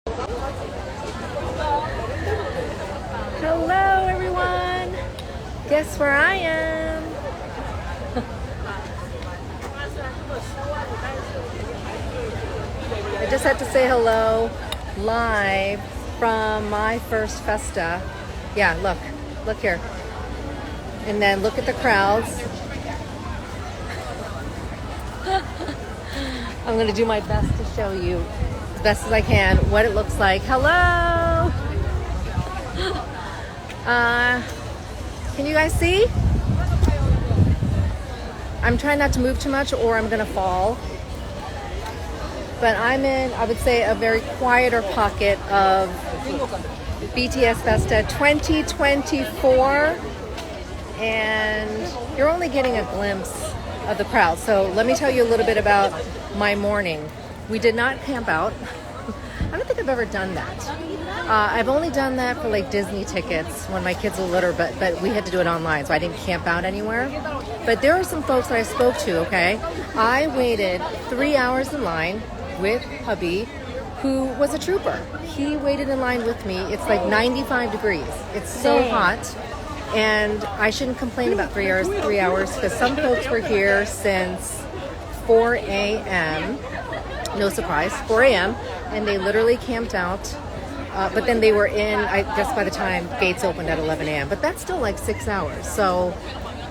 Hello everyone! Guess where I am? I just had to say hello live from my first Festa. Yeah, look here. And then look at the crowds. I'm gonna do my best to show you as best as I can what it looks like. Hello! Can you guys see? I'm trying not to move too much or I'm gonna fall. But I'm in, I would say, a very quieter pocket of BTS Festa 2024. And you're only getting a glimpse of the crowd. So let me tell you a little bit about my morning. We did not camp out. I don't think I've ever done that. I've only done that for like Disney tickets when my kids were little, but we had to do it online, so I didn't camp out anywhere. But there are some folks that I spoke to, okay? I waited 3 hours in line with hubby, who was a trooper. He waited in line with me. It's like 95 degrees. It's so hot. And I shouldn't complain about 3 hours because some folks were here since 4 a.m. No surprise, 4 a.m. And they literally camped out. But then they were in, I guess by the time gates opened at 11 a.m. But that's still like 6 hours. So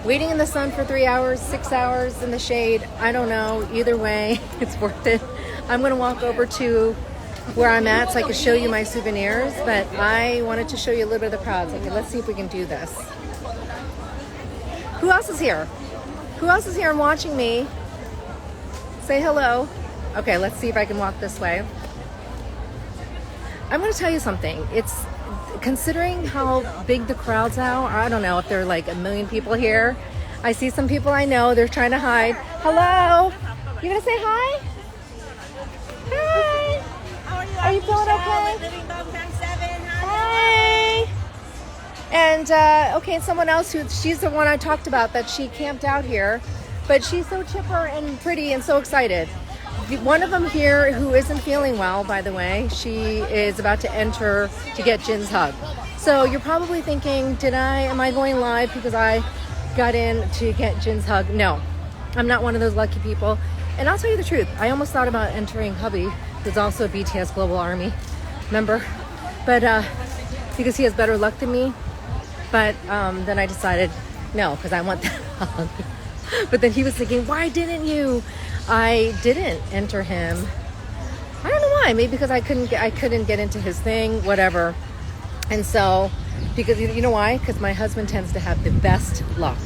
waiting in the sun for 3 hours, 6 hours in the shade, I don't know. Either way, it's worth it. I'm going to walk over to where I'm at so I can show you my souvenirs. But I wanted to show you a little bit of the crowds. Okay, let's see if we can do this. Who else is here? Who else is here and watching me? Say hello. Okay, let's see if I can walk this way. I'm going to tell you something. It's considering how big the crowds are. I don't know if there are like a million people here. I see some people I know. They're trying to hide. Hello. You going to say hi? Hi. How are you? Are you feeling okay? Living Dog Times 7. Hi. And okay, someone else she's the one I talked about that she camped out here, but she's so chipper and pretty and so excited. One of them here who isn't feeling well, by the way, she is about to enter to get Jin's hug. So you're probably thinking, am I going live because I got in to get Jin's hug? No, I'm not one of those lucky people. And I'll tell you the truth, I almost thought about entering hubby, who's also a BTS Global Army member, but because he has better luck than me. But then I decided, no, because I want that hug. But then he was thinking, why didn't you? I didn't enter him. I don't know why. Maybe because I couldn't get into his thing, whatever. And so, because you know why? Because my husband tends to have the best luck.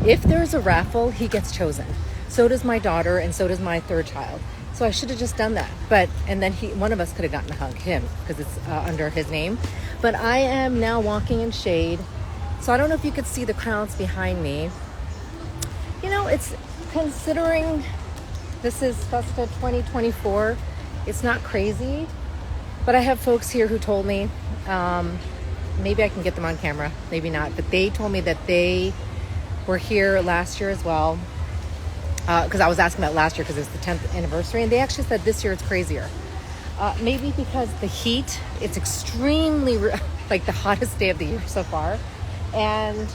If there's a raffle, he gets chosen. So does my daughter, and so does my third child. So I should have just done that. And then one of us could have gotten a hug, him, because it's under his name. But I am now walking in shade. So I don't know if you could see the crowds behind me. You know, it's considering this is Festa 2024. It's not crazy, but I have folks here who told me, maybe I can get them on camera, maybe not, but they told me that they were here last year as well, because I was asking about last year because it's the 10th anniversary, and they actually said this year it's crazier. Maybe because the heat, it's extremely, like the hottest day of the year so far, and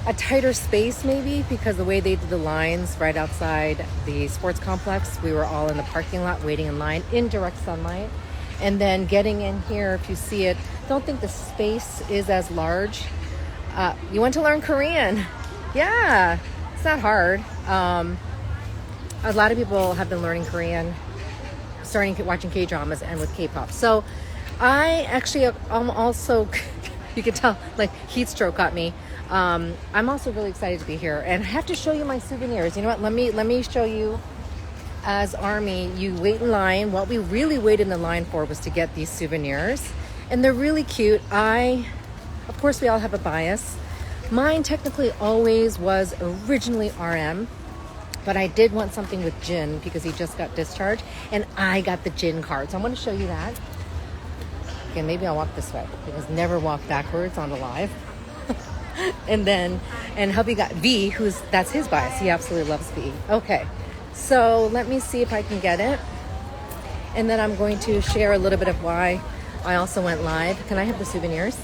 a tighter space maybe because the way they did the lines right outside the sports complex, we were all in the parking lot waiting in line in direct sunlight, and then getting in here, if you see it, don't think the space is as large. You want to learn Korean? Yeah, it's not hard. A lot of people have been learning Korean, starting watching K-dramas and with K-pop. So I actually am also, you can tell, like heat stroke got me. I'm also really excited to be here, and I have to show you my souvenirs. You know what? Let me show you. As Army, you wait in line. What we really waited in the line for was to get these souvenirs, and they're really cute. Of course, we all have a bias. Mine technically always was originally RM, but I did want something with Jin because he just got discharged, and I got the Jin card. So I'm going to show you that. Okay, maybe I'll walk this way because never walk backwards on the live. and hubby got V, that's his bias. He absolutely loves V. Okay, so let me see if I can get it. And then I'm going to share a little bit of why I also went live. Can I have the souvenirs?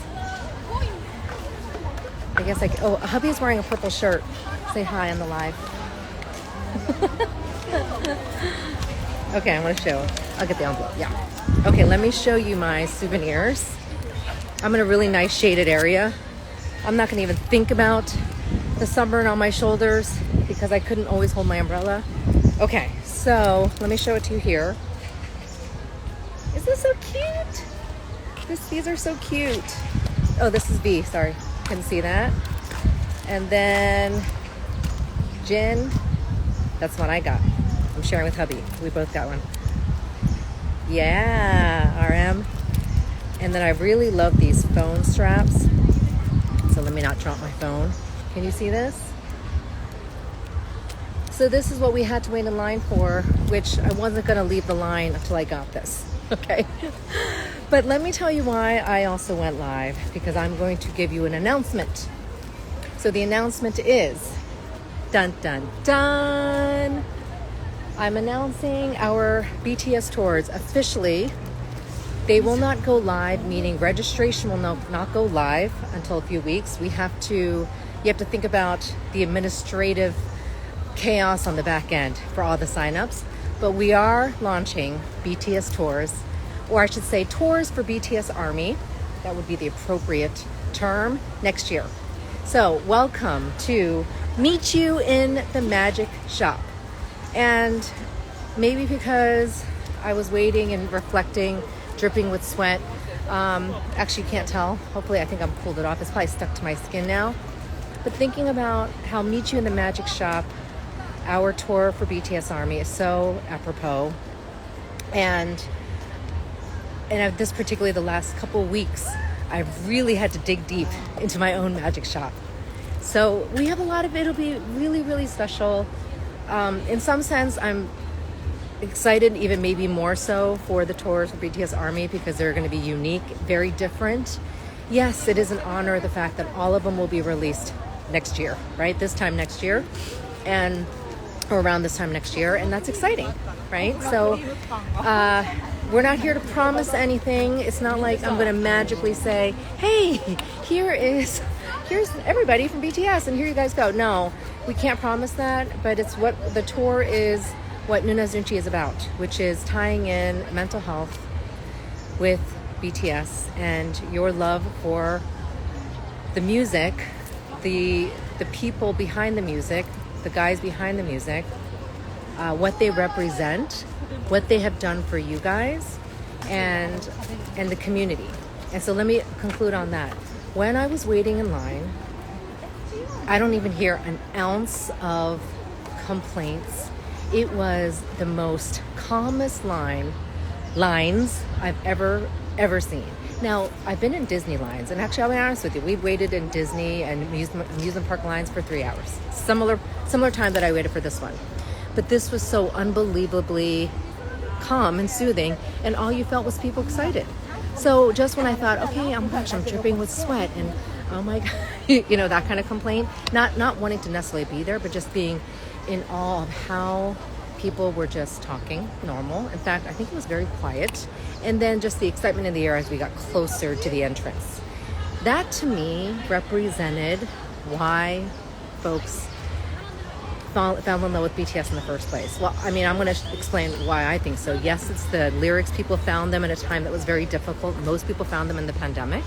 I guess hubby's wearing a purple shirt. Say hi on the live. Okay, I'm going to show. I'll get the envelope. Yeah. Okay, let me show you my souvenirs. I'm in a really nice shaded area. I'm not going to even think about the sunburn on my shoulders because I couldn't always hold my umbrella. Okay, so let me show it to you here. Is this so cute? These are so cute. Oh, this is V. Sorry, couldn't see that. And then Jin. That's what I got. I'm sharing with hubby. We both got one. Yeah, RM. And then I really love these phone straps. So let me not drop my phone. Can you see this? So this is what we had to wait in line for, which I wasn't going to leave the line until I got this. Okay. But let me tell you why I also went live, because I'm going to give you an announcement. So the announcement is, dun dun dun, I'm announcing our BTS tours officially. They will not go live, meaning registration will not go live until a few weeks. You have to think about the administrative chaos on the back end for all the signups. But we are launching BTS tours, or I should say tours for BTS Army. That would be the appropriate term, next year. So welcome to Meet You in the Magic Shop. And maybe because I was waiting and reflecting, dripping with sweat. Actually, you can't tell. Hopefully, I think I've pulled it off. It's probably stuck to my skin now. But thinking about how Meet You in the Magic Shop, our tour for BTS Army, is so apropos. And this particularly the last couple of weeks, I've really had to dig deep into my own magic shop. So we have a lot of it. It'll be really, really special. In some sense, I'm excited, even maybe more so, for the tours for BTS Army because they're going to be unique, very different. Yes, it is an honor, the fact that all of them will be released next year, right? This time next year, or around this time next year, and that's exciting, right? So we're not here to promise anything. It's not like I'm going to magically say, hey, here's everybody from BTS and here you guys go. No, we can't promise that, but it's what the tour is, what Nuna Zunchi is about, which is tying in mental health with BTS and your love for the music, the people behind the music, the guys behind the music, what they represent, what they have done for you guys, and the community. And so let me conclude on that. When I was waiting in line, I don't even hear an ounce of complaints. It was the most calmest lines I've ever seen. Now, I've been in Disney lines, and actually, I'll be honest with you, we've waited in Disney and amusement park lines for 3 hours. Similar time that I waited for this one. But this was so unbelievably calm and soothing, and all you felt was people excited. So just when I thought, okay, I'm dripping with sweat, and oh my God, that kind of complaint, not wanting to necessarily be there, but just being in awe of how people were just talking normal. In fact, I think it was very quiet. And then just the excitement in the air as we got closer to the entrance. That to me represented why folks fell in love with BTS in the first place. Well, I mean, I'm going to explain why I think so. Yes, it's the lyrics. People found them at a time that was very difficult. Most people found them in the pandemic.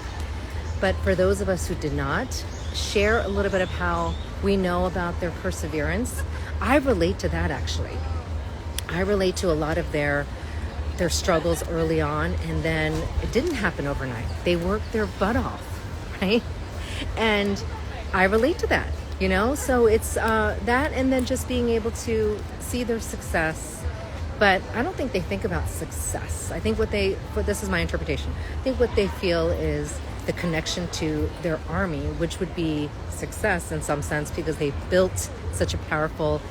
But for those of us who did not, share a little bit of how we know about their perseverance. I relate to that, actually. I relate to a lot of their struggles early on, and then it didn't happen overnight. They worked their butt off, right? And I relate to that, So it's that, and then just being able to see their success. But I don't think they think about success. I think this is my interpretation. I think what they feel is the connection to their army, which would be success in some sense, because they built such a powerful,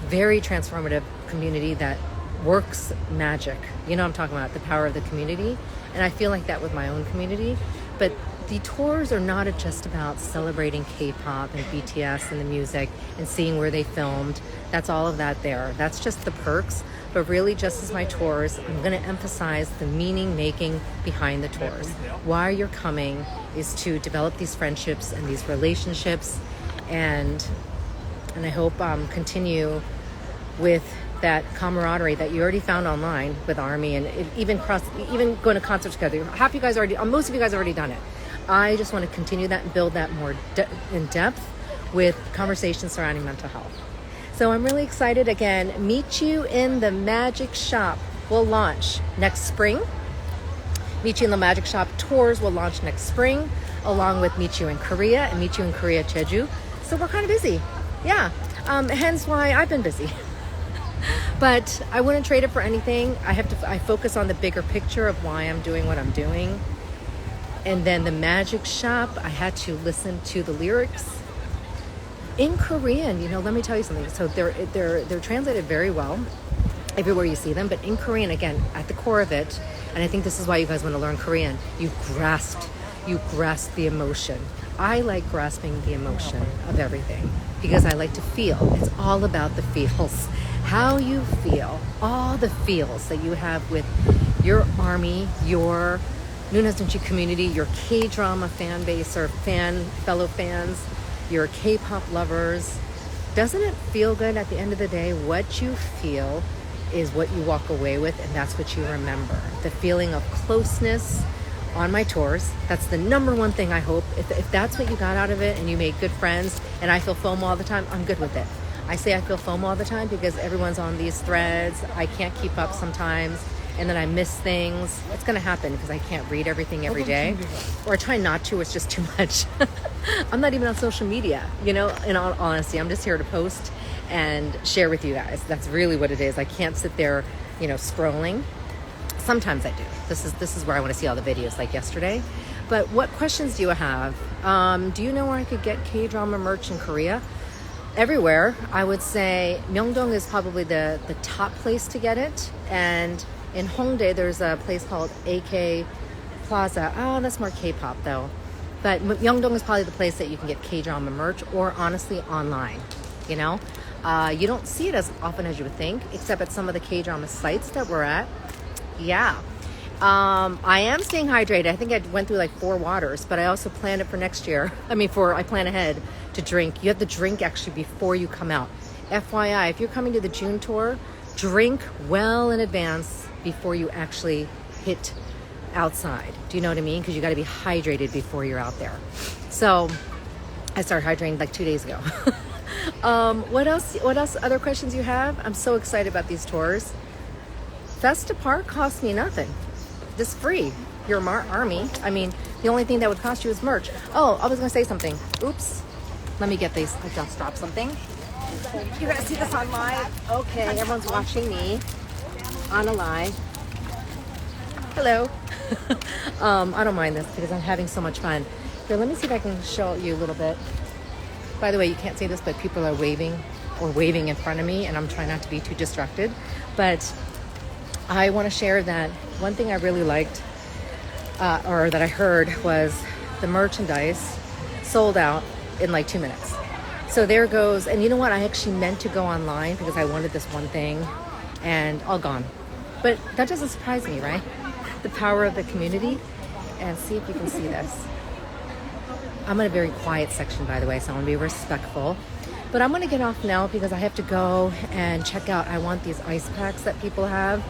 very transformative community that works magic. I'm talking about the power of the community. And I feel like that with my own community. But the tours are not just about celebrating K-pop and BTS and the music and seeing where they filmed. That's all of that there. That's just the perks. but really just as my tours, I'm going to emphasize the meaning making behind the tours. Why you're coming is to develop these friendships and these relationships, and I hope continue with that camaraderie that you already found online with Army, and even going to concerts together. Most of you guys already done it. I just want to continue that and build that more in depth with conversations surrounding mental health. So I'm really excited. Again, Meet You in the Magic Shop will launch next spring. Meet You in the Magic Shop tours will launch next spring, along with Meet You in Korea and Meet You in Korea Jeju. So we're kind of busy. Yeah. Hence why I've been busy. But I wouldn't trade it for anything. I focus on the bigger picture of why I'm doing what I'm doing. And then the Magic Shop, I had to listen to the lyrics in Korean. Let me tell you something. So they're translated very well everywhere you see them, but in Korean, again, at the core of it, and I think this is why you guys want to learn Korean, you grasp the emotion. I like grasping the emotion of everything because I like to feel. It's all about the feels. How you feel, all the feels that you have with your Army, your Nuna's Dunchi community, your K-drama fan base or fellow fans, your K-pop lovers. Doesn't it feel good at the end of the day? What you feel is what you walk away with, and that's what you remember. The feeling of closeness on my tours. That's the number one thing I hope. If that's what you got out of it and you made good friends, and I feel FOMO all the time, I'm good with it. I say I feel FOMO all the time because everyone's on these threads. I can't keep up sometimes, and then I miss things. It's going to happen because I can't read everything every day, or I try not to. It's just too much. I'm not even on social media, in all honesty. I'm just here to post and share with you guys. That's really what it is. I can't sit there, scrolling. Sometimes I do. This is where I want to see all the videos, like yesterday. But what questions do you have? Do you know where I could get K-drama merch in Korea? Everywhere. I would say Myeongdong is probably the top place to get it, and in Hongdae there's a place called AK Plaza. Oh, that's more K-pop though. But Myeongdong is probably the place that you can get K-drama merch, or honestly online. You don't see it as often as you would think, except at some of the K-drama sites that we're at. Yeah. I am staying hydrated. I think I went through like 4 waters, but I also planned it for next year. I plan ahead to drink. You have to drink actually before you come out. FYI, if you're coming to the June tour, drink well in advance before you actually hit outside. Do you know what I mean? Because you got to be hydrated before you're out there. So I started hydrating like 2 days ago. What else? Other questions you have? I'm so excited about these tours. Festa Park costs me nothing. Just free. Your Army. The only thing that would cost you is merch. Oh, I was going to say something. Oops. Let me get these. I just dropped something. You're going to see this on live? Okay, everyone's watching me on a live. Hello. I don't mind this because I'm having so much fun. Here, let me see if I can show you a little bit. By the way, you can't see this, but people are waving in front of me, and I'm trying not to be too distracted. But I want to share that one thing I really liked, or that I heard, was the merchandise sold out in like 2 minutes. So there goes, and you know what? I actually meant to go online because I wanted this one thing, and all gone. But that doesn't surprise me, right? The power of the community. And see if you can see this. I'm in a very quiet section, by the way, so I want to be respectful. But I'm going to get off now because I have to go and check out. I want these ice packs that people have,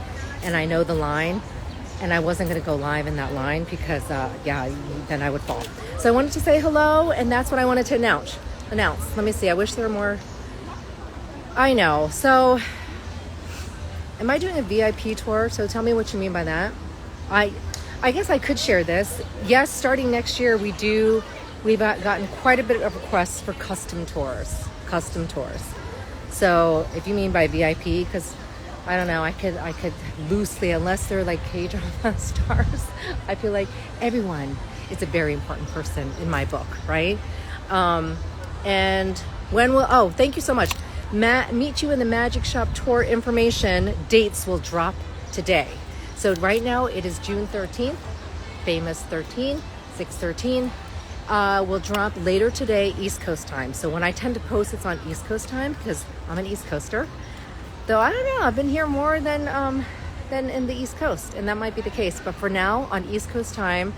and I know the line, and I wasn't going to go live in that line because, then I would fall. So I wanted to say hello, and that's what I wanted to announce. Let me see. I wish there were more. I know. So, am I doing a VIP tour? So tell me what you mean by that. I guess I could share this. Yes, starting next year, we've gotten quite a bit of requests for custom tours. So if you mean by VIP, because I don't know, I could loosely, unless they're like K-drama stars, I feel like everyone is a very important person in my book, right? And thank you so much. Meet You in the Magic Shop tour information dates will drop today. So right now it is June 13th, famous 13, 6/13. Will drop later today, East Coast time. So when I tend to post, it's on East Coast time because I'm an East Coaster. Though I don't know, I've been here more than in the East Coast, and that might be the case. But for now, on East Coast time,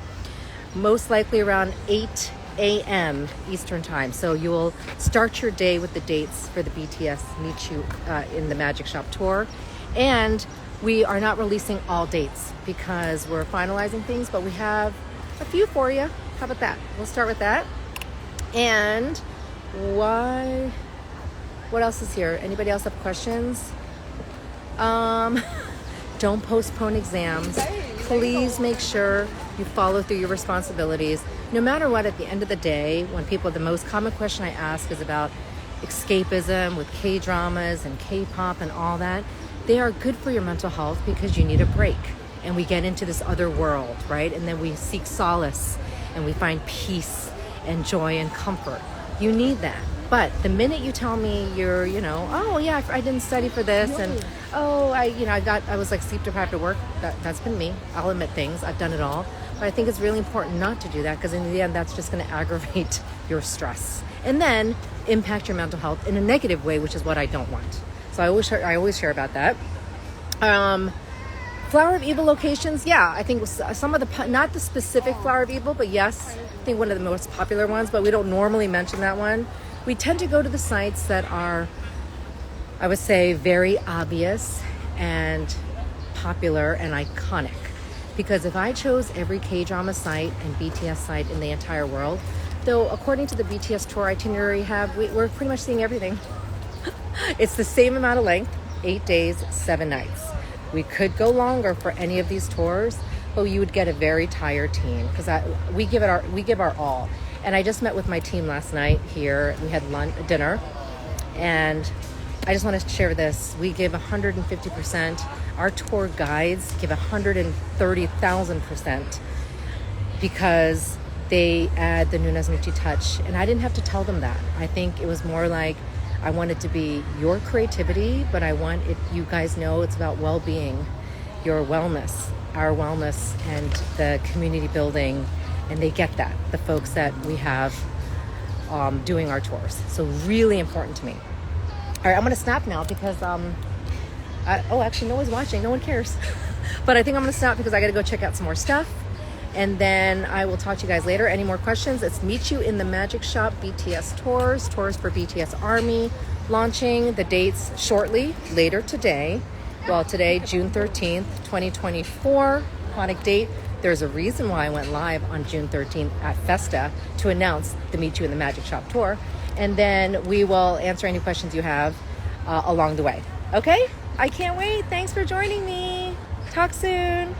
most likely around 8 a.m. Eastern time. So you will start your day with the dates for the BTS Meet You in the Magic Shop tour. And we are not releasing all dates because we're finalizing things, but we have a few for you. How about that? We'll start with that. And what else is here? Anybody else have questions? Don't postpone exams. Please make sure you follow through your responsibilities. No matter what, at the end of the day, when the most common question I ask is about escapism with K-dramas and K-pop and all that. They are good for your mental health because you need a break. And we get into this other world, right? And then we seek solace and we find peace and joy and comfort. You need that. But the minute you tell me you're, oh yeah, I didn't study for this, and I was like sleep deprived at work. That's been me. I'll admit things. I've done it all. But I think it's really important not to do that because in the end, that's just going to aggravate your stress and then impact your mental health in a negative way, which is what I don't want. So I always share about that. Flower of Evil locations, yeah, I think some of the, not the specific Flower of Evil, but yes, I think one of the most popular ones, but we don't normally mention that one. We tend to go to the sites that are, I would say, very obvious and popular and iconic. Because if I chose every K-drama site and BTS site in the entire world, though according to the BTS tour itinerary we're pretty much seeing everything. It's the same amount of length, 8 days, 7 nights. We could go longer for any of these tours, but you would get a very tired team because we give our all. And I just met with my team last night here. We had dinner, and I just want to share this. We give 150%. Our tour guides give 130,000% because they add the Nunes Michi touch. And I didn't have to tell them that. I think it was more like I want it to be your creativity, but I want it, you guys know it's about well-being, your wellness, our wellness, and the community building. And they get that, the folks that we have doing our tours. So really important to me. All right, I'm going to snap now because, actually, no one's watching. No one cares. But I think I'm going to snap because I got to go check out some more stuff. And then I will talk to you guys later. Any more questions? It's Meet You in the Magic Shop BTS tours for BTS Army. Launching the dates shortly, later today. Well, today, June 13th, 2024. Iconic date. There's a reason why I went live on June 13th at Festa to announce the Meet You in the Magic Shop tour. And then we will answer any questions you have along the way. Okay? I can't wait. Thanks for joining me. Talk soon.